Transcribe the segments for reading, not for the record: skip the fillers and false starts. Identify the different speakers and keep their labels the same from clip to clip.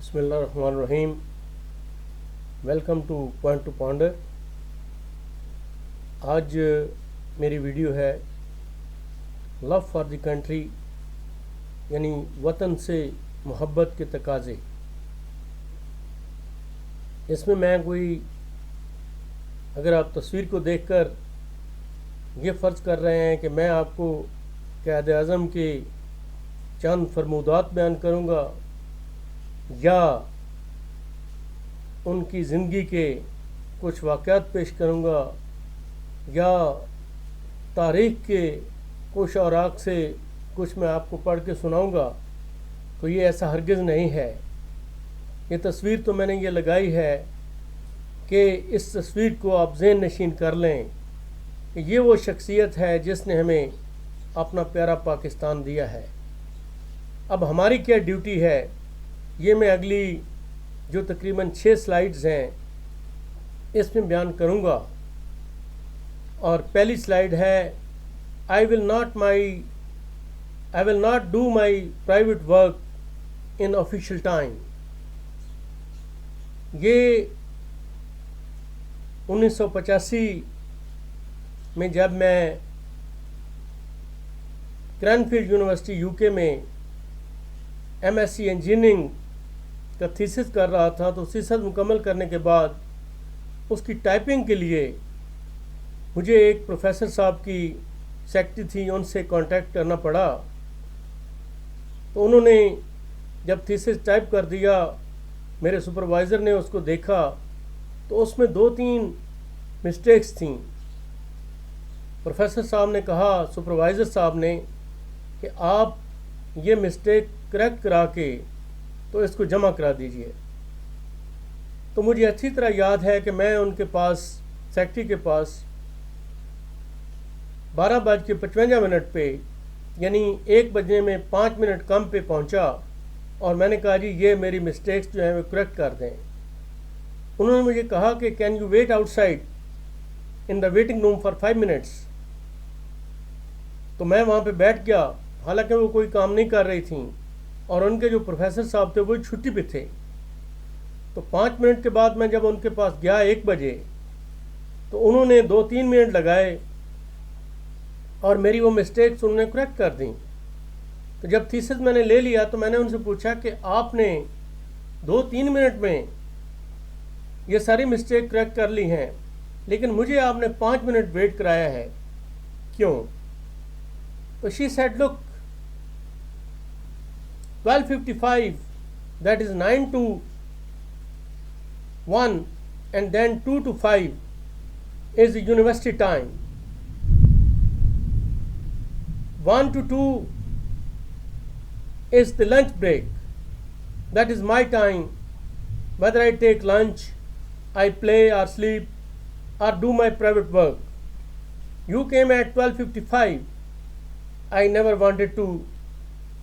Speaker 1: बिस्मिल्लाहिर्रहमानिर्रहीम। Welcome two point two ponder. आज मेरी वीडियो है लव फॉर द कंट्री, यानी वतन से मोहब्बत के तकाज़े। इसमें मैं कोई, अगर आप तस्वीर को देखकर ये फ़र्ज़ कर रहे हैं कि मैं आपको क़ायद आज़म के चंद फरमूदात बयान करूँगा या उनकी ज़िंदगी के कुछ वाक़यात पेश करूँगा या तारीख़ के कुछ औराक़ से कुछ मैं आपको पढ़ के सुनाऊँगा, तो ये ऐसा हरगिज़ नहीं है। ये तस्वीर तो मैंने ये लगाई है कि इस तस्वीर को आप ज़हन नशीन कर लें कि ये वो शख्सियत है जिसने हमें अपना प्यारा पाकिस्तान दिया है। अब हमारी क्या ड्यूटी है, ये मैं अगली जो तकरीबन 6 स्लाइड्स हैं इसमें बयान करूँगा। और पहली स्लाइड है I will not do my private work in official time. ये 1985 में जब मैं क्रैनफील्ड यूनिवर्सिटी यूके में एमएससी इंजीनियरिंग का थीसिस कर रहा था, तो थीसिस मुकम्मल करने के बाद उसकी टाइपिंग के लिए मुझे एक प्रोफेसर साहब की सेक्रेटरी थी, उनसे कांटेक्ट करना पड़ा। तो उन्होंने जब थीसिस टाइप कर दिया, मेरे सुपरवाइज़र ने उसको देखा तो उसमें 2-3 मिस्टेक्स थीं। प्रोफेसर साहब ने कहा सुपरवाइज़र साहब ने कि आप ये मिस्टेक करेक्ट करा के तो इसको जमा करा दीजिए। तो मुझे अच्छी तरह याद है कि मैं उनके पास, सेक्रेटरी के पास 12:55 पे, यानी 1 बजने में 5 मिनट कम पे पहुंचा और मैंने कहा जी ये मेरी मिस्टेक्स जो हैं वो करेक्ट कर दें। उन्होंने मुझे कहा कि can you wait outside in the waiting room for 5 minutes. तो मैं वहाँ पे बैठ गया, हालांकि वो कोई काम नहीं कर रही थी और उनके जो प्रोफेसर साहब थे वो छुट्टी पे थे। तो 5 मिनट के बाद मैं जब उनके पास गया 1 बजे, तो उन्होंने 2-3 मिनट लगाए और मेरी वो मिस्टेक्स उन्होंने करेक्ट कर दी। तो जब थीसिस मैंने ले लिया तो मैंने उनसे पूछा कि आपने 2-3 मिनट में ये सारी मिस्टेक करेक्ट कर ली हैं, लेकिन मुझे आपने 5 मिनट वेट कराया है, क्यों? तो she said look 12:55, that is 9 to 1 and then 2 to 5 is the university time. 1 to 2 is the lunch break. That is my time. Whether I take lunch, I play or sleep or do my private work. You came at 12:55. I never wanted to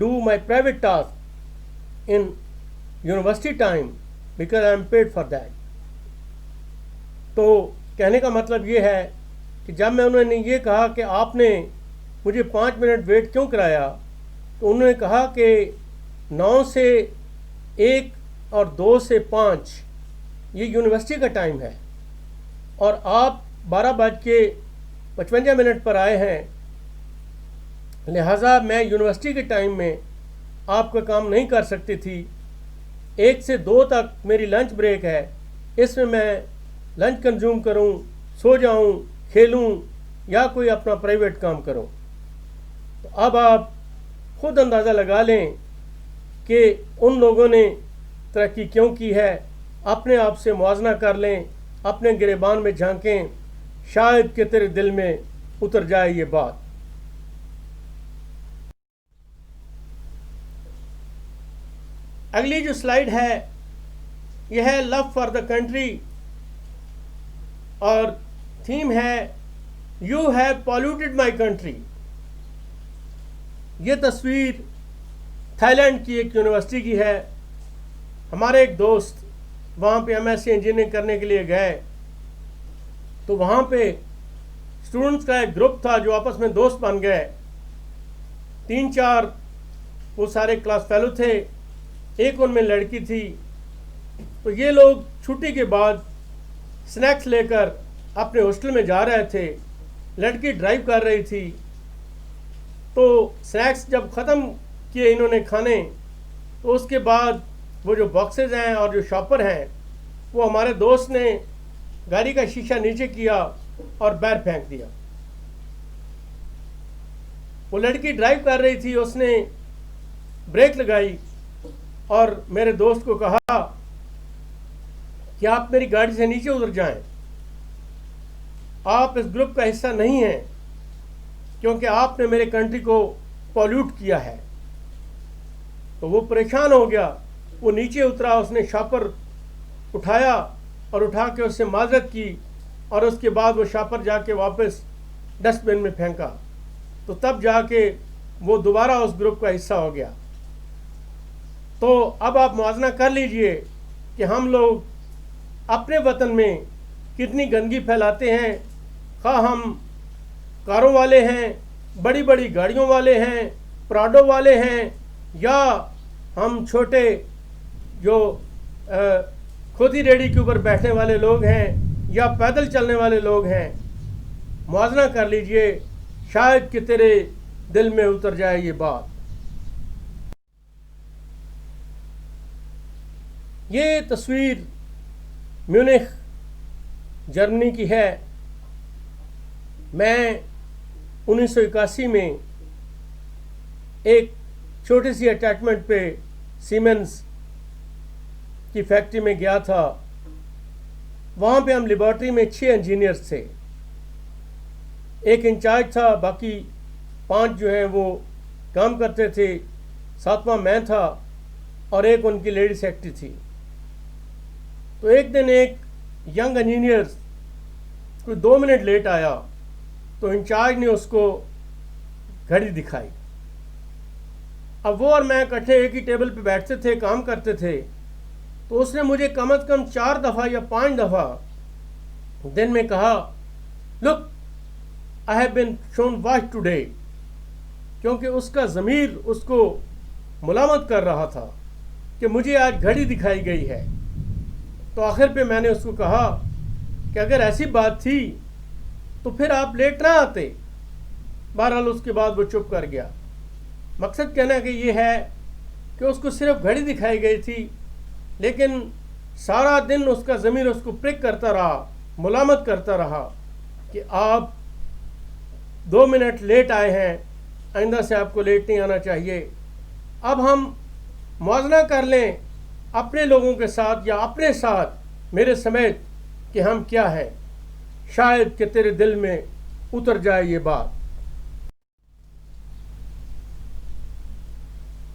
Speaker 1: do my private task in university time because I am paid for that. तो कहने का मतलब ये है कि जब मैं उन्होंने ये कहा कि आपने मुझे 5 मिनट वेट क्यों कराया, तो उन्होंने कहा कि 9 से 1 और 2 से 5 ये यूनिवर्सिटी का टाइम है और आप 12:55 पर आए हैं, लिहाजा मैं यूनिवर्सिटी के टाइम में आपका काम नहीं कर सकती थी। 1 से 2 तक मेरी लंच ब्रेक है, इसमें मैं लंच कंज्यूम करूं, सो जाऊं, खेलूं या कोई अपना प्राइवेट काम करूं। तो अब आप खुद अंदाज़ा लगा लें कि उन लोगों ने तरक्की क्यों की है। अपने आप से मुआवजा कर लें, अपने गिरेबान में झांकें, शायद कि तेरे दिल में उतर जाए ये बात। अगली जो स्लाइड है यह है लव फॉर द कंट्री और थीम है you have polluted my country. ये तस्वीर थाईलैंड की एक यूनिवर्सिटी की है। हमारे एक दोस्त वहाँ पे एमएससी इंजीनियरिंग करने के लिए गए, तो वहाँ पे स्टूडेंट्स का एक ग्रुप था जो आपस में दोस्त बन गए। 3-4 वो सारे क्लास फेलो थे एक उनमें लड़की थी। तो ये लोग छुट्टी के बाद स्नैक्स लेकर अपने हॉस्टल में जा रहे थे। लड़की ड्राइव कर रही थी। तो स्नैक्स जब ख़त्म किए इन्होंने खाने, तो उसके बाद वो जो बॉक्सेस हैं और जो शॉपर हैं, वो हमारे दोस्त ने गाड़ी का शीशा नीचे किया और बाहर फेंक दिया। वो लड़की ड्राइव कर रही थी, उसने ब्रेक लगाई और मेरे दोस्त को कहा कि आप मेरी गाड़ी से नीचे उतर जाएं, आप इस ग्रुप का हिस्सा नहीं हैं, क्योंकि आपने मेरे कंट्री को पॉल्यूट किया है। तो वो परेशान हो गया, वो नीचे उतरा, उसने शॉपर उठाया और उठा के उससे माजरत की और उसके बाद वो शॉपर जाके वापस डस्टबिन में फेंका। तो तब जाके वो दोबारा उस ग्रुप का हिस्सा हो गया। तो अब आप मुआवजा कर लीजिए कि हम लोग अपने वतन में कितनी गंदगी फैलाते हैं। खा हम कारों वाले हैं, बड़ी बड़ी गाड़ियों वाले हैं, प्राडो वाले हैं, या हम छोटे जो खुद ही रेडी के ऊपर बैठने वाले लोग हैं, या पैदल चलने वाले लोग हैं। मुआवजा कर लीजिए, शायद कि तेरे दिल में उतर जाए ये बात। ये तस्वीर म्यूनिख जर्मनी की है। मैं 1981 में एक छोटी सी अटैचमेंट पे सीमेंस की फैक्ट्री में गया था। वहाँ पे हम लेबॉर्ट्री में 6 इंजीनियर्स थे। एक इंचार्ज था, बाकी 5 जो हैं वो काम करते थे, 7वां मैं था और एक उनकी लेडी सेक्रेटरी थी। तो एक दिन एक यंग इंजीनियर कोई 2 मिनट लेट आया, तो इंचार्ज ने उसको घड़ी दिखाई। अब वो और मैं इकट्ठे एक ही टेबल पे बैठते थे, काम करते थे। तो उसने मुझे कम से कम 4 दफ़ा या 5 दफ़ा दिन में कहा, look I have been shown watch today, क्योंकि उसका ज़मीर उसको मुलामत कर रहा था कि मुझे आज घड़ी दिखाई गई है। तो आखिर पे मैंने उसको कहा कि अगर ऐसी बात थी तो फिर आप लेट ना आते। बहरहाल उसके बाद वो चुप कर गया। मकसद कहना कि ये है कि उसको सिर्फ घड़ी दिखाई गई थी, लेकिन सारा दिन उसका ज़मीर उसको प्रिक करता रहा, मुलामत करता रहा कि आप 2 मिनट लेट आए हैं, आइंदा से आपको लेट नहीं आना चाहिए। अब हम मुआवजा कर लें अपने लोगों के साथ या अपने साथ मेरे समेत कि हम क्या हैं, शायद कि तेरे दिल में उतर जाए ये बात।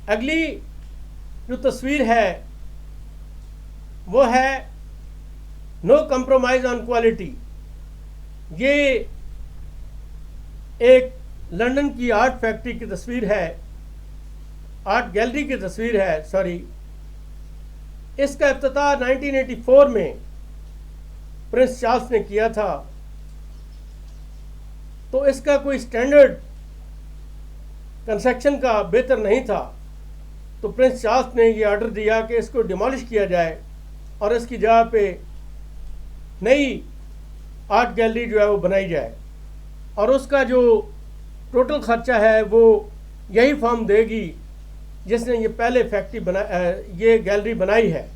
Speaker 1: अगली जो तस्वीर है वो है नो कंप्रोमाइज ऑन क्वालिटी। ये एक लंदन की आर्ट फैक्ट्री की तस्वीर है, आर्ट गैलरी की तस्वीर है, सॉरी। इसका इफ्तिताह 1984 में प्रिंस चार्ल्स ने किया था। तो इसका कोई स्टैंडर्ड कंस्ट्रक्शन का बेहतर नहीं था। तो प्रिंस चार्ल्स ने ये ऑर्डर दिया कि इसको डिमोलिश किया जाए और इसकी जगह पे नई आर्ट गैलरी जो है वो बनाई जाए, और उसका जो टोटल खर्चा है वो यही फर्म देगी जिसने ये पहले फैक्ट्री ये गैलरी बनाई है।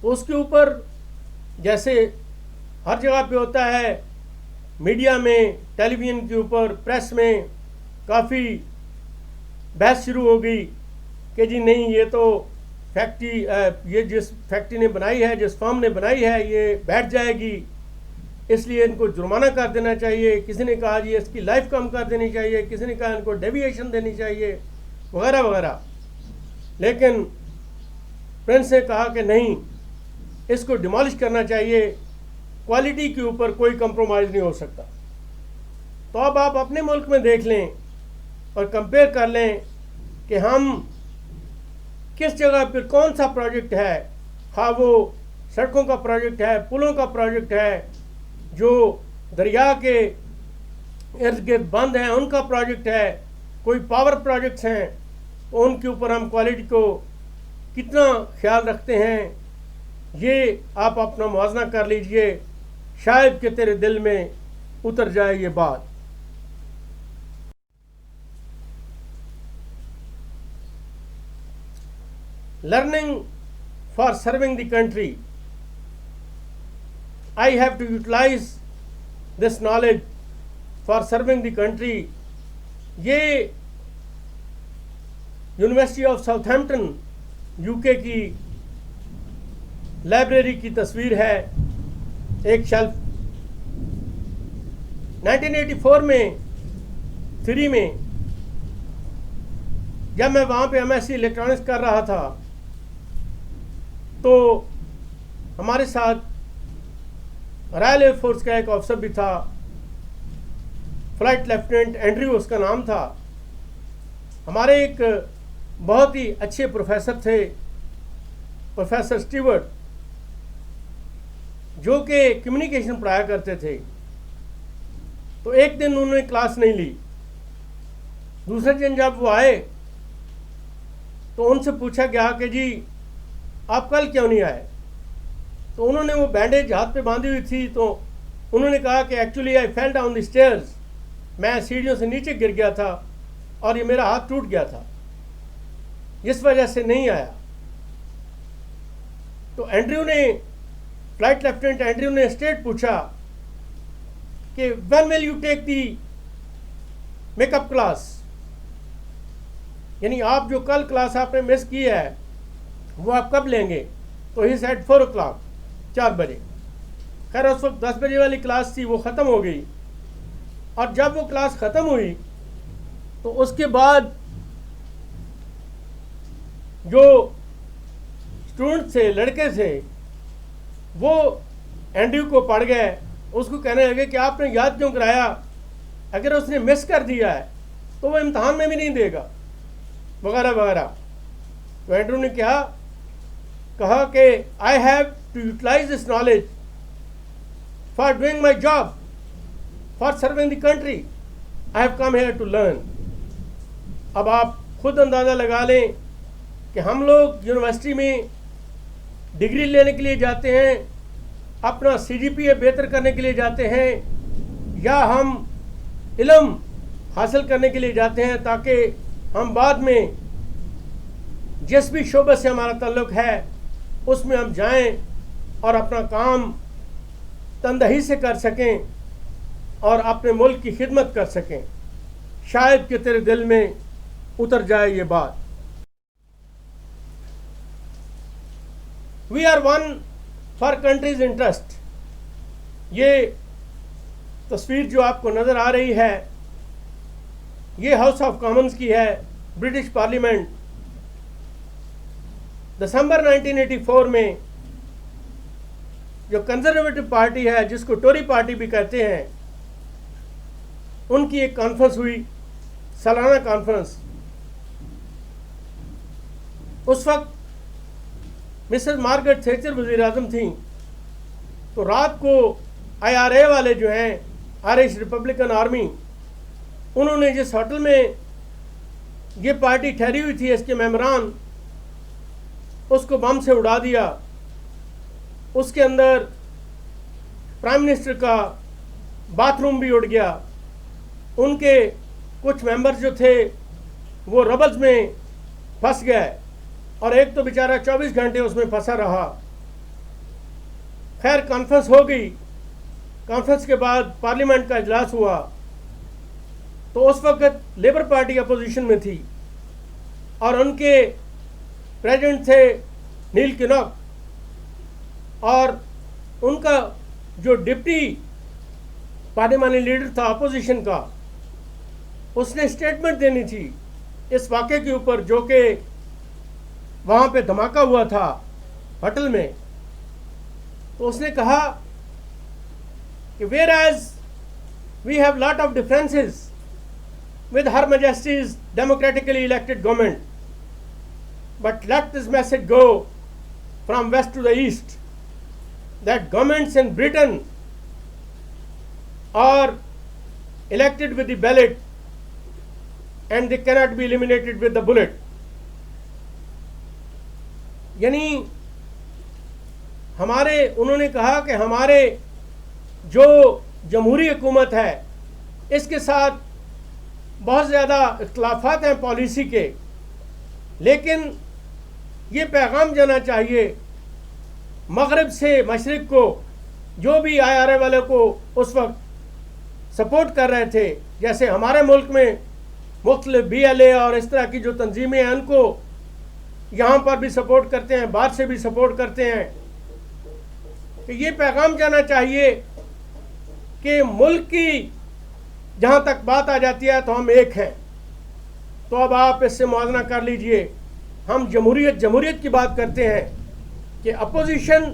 Speaker 1: तो उसके ऊपर जैसे हर जगह पे होता है, मीडिया में, टेलीविज़न के ऊपर, प्रेस में काफ़ी बहस शुरू हो गई कि जी नहीं, ये तो फैक्ट्री ये जिस फैक्ट्री ने बनाई है, जिस फर्म ने बनाई है, ये बैठ जाएगी, इसलिए इनको जुर्माना कर देना चाहिए। किसी ने कहा जी इसकी लाइफ कम कर देनी चाहिए, किसी ने कहा इनको डेविएशन देनी चाहिए, वगैरह वगैरह। लेकिन प्रिंस ने कहा कि नहीं, इसको डिमोलिश करना चाहिए, क्वालिटी के ऊपर कोई कंप्रोमाइज़ नहीं हो सकता। तो अब आप अपने मुल्क में देख लें और कंपेयर कर लें कि हम किस जगह पर कौन सा प्रोजेक्ट है, हाँ वो सड़कों का प्रोजेक्ट है, पुलों का प्रोजेक्ट है, जो दरिया के इर्द गिर्द बंद हैं उनका प्रोजेक्ट है, कोई पावर प्रोजेक्ट्स हैं, तो उनके ऊपर हम क्वालिटी को कितना ख्याल रखते हैं, ये आप अपना मुआवजा कर लीजिए। शायद कि तेरे दिल में उतर जाए ये बात। Learning for serving the country, I have to utilise this knowledge for serving the country. ये यूनिवर्सिटी ऑफ साउथहैम्पटन यूके की लाइब्रेरी की तस्वीर है, एक शेल्फ। 1984 में 3 में जब मैं वहाँ पे एमएससी इलेक्ट्रॉनिक्स कर रहा था, तो हमारे साथ रॉयल एयरफोर्स का एक ऑफिसर भी था, फ्लाइट लेफ्टिनेंट एंड्रयू उसका नाम था। हमारे एक बहुत ही अच्छे प्रोफेसर थे, प्रोफेसर स्टीवर्ट, जो कि कम्युनिकेशन पढ़ाया करते थे। तो एक दिन उन्होंने क्लास नहीं ली। दूसरे दिन जब वो आए तो उनसे पूछा गया कि जी आप कल क्यों नहीं आए। तो उन्होंने वो बैंडेज हाथ पे बांधी हुई थी, तो उन्होंने कहा कि actually I fell down the stairs, मैं सीढ़ियों से नीचे गिर गया था और ये मेरा हाथ टूट गया था, इस वजह से नहीं आया। तो एंड्रयू ने, फ्लाइट लेफ्टिनेंट एंड्रयू ने स्ट्रेट पूछा कि when will you take the makeup class, यानी आप जो कल क्लास आपने मिस की है वो आप कब लेंगे। तो ही सेड 4 o'clock, 4 बजे। खैर उस वक्त 10 बजे वाली क्लास थी, वो ख़त्म हो गई। और जब वो क्लास ख़त्म हुई तो उसके बाद जो स्टूडेंट थे, लड़के थे, वो एंड्रयू को पढ़ गए, उसको कहने लगे कि आपने याद क्यों कराया, अगर उसने मिस कर दिया है तो वो इम्तहान में भी नहीं देगा, वगैरह वगैरह। तो एंड्रयू ने कहा कि I have to utilise this knowledge for doing my job, for serving the country, I have come here to learn. अब आप खुद अंदाज़ा लगा लें कि हम लोग यूनिवर्सिटी में डिग्री लेने के लिए जाते हैं, अपना CGPA बेहतर करने के लिए जाते हैं, या हम इल्म हासिल करने के लिए जाते हैं ताकि हम बाद में जिस भी शोबे से हमारा ताल्लुक़ है उसमें हम जाएं और अपना काम तनदही से कर सकें और अपने मुल्क की खिदमत कर सकें। शायद कि तेरे दिल में उतर जाए ये बात। We are one for country's interest. ये तस्वीर जो आपको नज़र आ रही है, ये हाउस ऑफ कॉमन्स की है, ब्रिटिश पार्लियामेंट। दिसंबर 1984 में जो कंजर्वेटिव पार्टी है, जिसको टोरी पार्टी भी कहते हैं, उनकी एक कॉन्फ्रेंस हुई, सालाना कॉन्फ्रेंस। उस वक्त मिसेस मार्गरेट थैचर वज़ीर आज़म थी। तो रात को IRA वाले जो हैं, आयरिश रिपब्लिकन आर्मी, उन्होंने जिस होटल में ये पार्टी ठहरी हुई थी, इसके मेंबरान, उसको बम से उड़ा दिया। उसके अंदर प्राइम मिनिस्टर का बाथरूम भी उड़ गया। उनके कुछ मेंबर्स जो थे वो रबल्स में फंस गए और एक तो बेचारा 24 घंटे उसमें फंसा रहा। खैर कॉन्फ्रेंस हो गई। कॉन्फ्रेंस के बाद पार्लियामेंट का इजलास हुआ। तो उस वक्त लेबर पार्टी अपोजिशन में थी और उनके प्रेसिडेंट थे नील किनॉक, और उनका जो डिप्टी पार्लियामेंट्री लीडर था अपोजिशन का, उसने स्टेटमेंट देनी थी इस वाक़े के ऊपर जो कि वहाँ पे धमाका हुआ था होटल में। तो उसने कहा कि whereas we have lot of differences with Her Majesty's democratically elected government, but let this message go from west to the east that governments in Britain are elected with the ballot and they cannot be eliminated with the bullet. यानी हमारे, उन्होंने कहा कि हमारे जो जमहूरी हुकूमत है इसके साथ बहुत ज़्यादा इख्तलाफात हैं पॉलिसी के, लेकिन ये पैगाम जाना चाहिए मगरब से मशरिक़ को, जो भी IRA वाले को उस वक्त सपोर्ट कर रहे थे, जैसे हमारे मुल्क में मुख्तलिफ BLA और इस तरह की जो तंजीमें हैं उनको यहाँ पर भी सपोर्ट करते हैं, बाहर से भी सपोर्ट करते हैं, कि ये पैगाम जाना चाहिए कि मुल्क की जहाँ तक बात आ जाती है तो हम एक हैं। तो अब आप इससे मुआवजा कर लीजिए, हम जमहूरियत की बात करते हैं कि अपोजिशन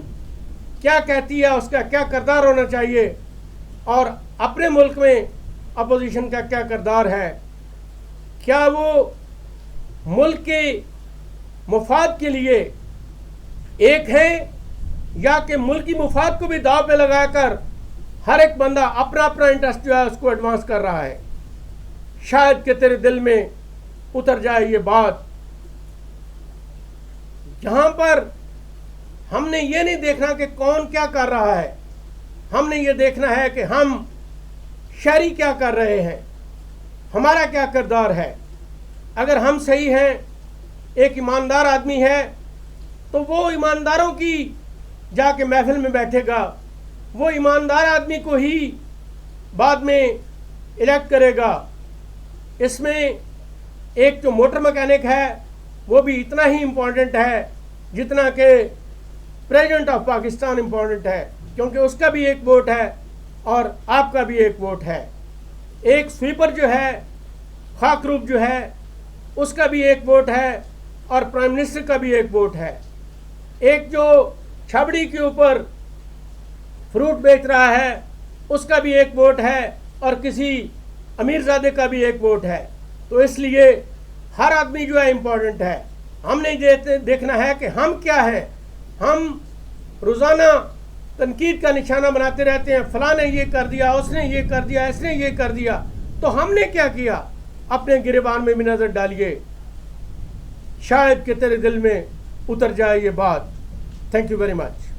Speaker 1: क्या कहती है, उसका क्या किरदार होना चाहिए, और अपने मुल्क में अपोजिशन का क्या किरदार है। क्या वो मुल्क के मुफाद के लिए एक है, या कि मुल्क की मुफाद को भी दाव पे लगाकर हर एक बंदा अपना अपना इंटरेस्ट जो है उसको एडवांस कर रहा है। शायद कि तेरे दिल में उतर जाए ये बात। जहां पर हमने ये नहीं देखना कि कौन क्या कर रहा है, हमने ये देखना है कि हम शहरी क्या कर रहे हैं, हमारा क्या किरदार है। अगर हम सही हैं, एक ईमानदार आदमी है, तो वो ईमानदारों की जाके महफिल में बैठेगा, वो ईमानदार आदमी को ही बाद में इलेक्ट करेगा। इसमें एक जो मोटर मैकेनिक है वो भी इतना ही इम्पोर्टेंट है जितना कि प्रेसिडेंट ऑफ पाकिस्तान इम्पोर्टेंट है, क्योंकि उसका भी एक वोट है और आपका भी एक वोट है। एक स्वीपर जो है, खाकरूब जो है, उसका भी एक वोट है और प्राइम मिनिस्टर का भी एक वोट है। एक जो छबड़ी के ऊपर फ्रूट बेच रहा है उसका भी एक वोट है, और किसी अमीरजादे का भी एक वोट है। तो इसलिए हर आदमी जो है इम्पोर्टेंट है। हमने देखना है कि हम क्या हैं। हम रोज़ाना तनकीद का निशाना बनाते रहते हैं, फलां ने ये कर दिया, उसने ये कर दिया, इसने ये कर दिया। तो हमने क्या किया, अपने गिरेबान में भी नज़र डालिए, शायद कि तेरे दिल में उतर जाए ये बात। Thank you very much.